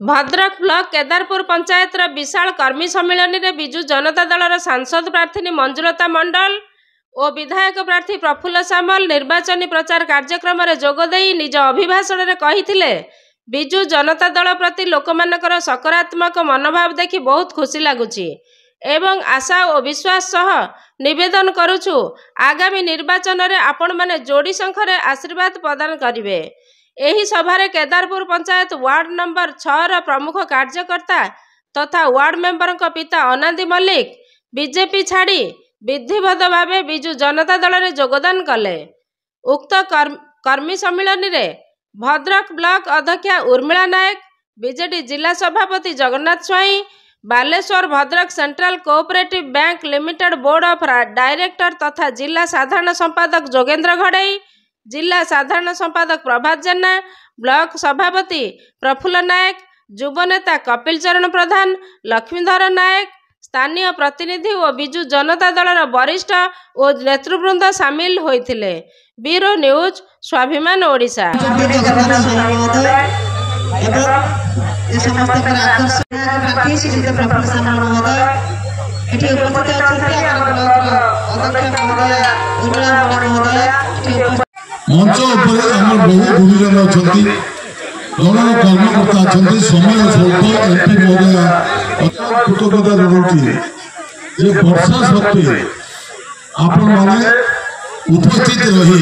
Bhadrak block Kedarpur panchayat विशाल कर्मी सम्मिलन में विजु जनता दलर सांसद प्रार्थी मंजुलता मंडल और विधायक प्रार्थी प्रफुल्ल सामल निर्वाचन प्रचार कार्यक्रम में जोगदे निज अभिभाषण में कही विजु जनता दल प्रति लोकमानकर सकारात्मक मनोभाव देखि बहुत खुशी लगुच एवं आशा और विश्वास सह निवेदन करुछु आगामी निर्वाचन में आपण माने जोड़ी संख्यार आशीर्वाद प्रदान करिवे। एही सभारे केदारपुर पंचायत वार्ड नंबर 6 प्रमुख कार्यकर्ता तथा वार्ड मेंबर पिता अनादि मल्लिक बीजेपी छाड़ी विधिवत भाव विजु जनता दल में योगदान कले। उक्त कर्मी सम्मिलन में भद्रक ब्लॉक अध्यक्षा उर्मिला नायक, बीजेडी जिला सभापति Jagannath Swain, Baleshwar Bhadrak central cooperative bank limited board of director तथा जिला साधारण संपादक जोगेंद्र घड़ई, जिला साधारण संपादक प्रभात जेना, ब्लॉक सभापति प्रफुल्ल नायक, युव नेता कपिल चरण प्रधान, लक्ष्मीधर नायक, स्थानीय प्रतिनिधि और विजु जनता दलर वरिष्ठ और नेतृवृंद सामिल होइथिले। ब्यूरो न्यूज स्वाभिमान ओडिशा। मंच बहु गुरुजन अच्छा जन कर्मकर्ता अच्छा समय स्वल्प एमपी महोदय कृतज्ञता जनाऊँगी जे वर्षा सत्वे आपण मैंने उपस्थित रही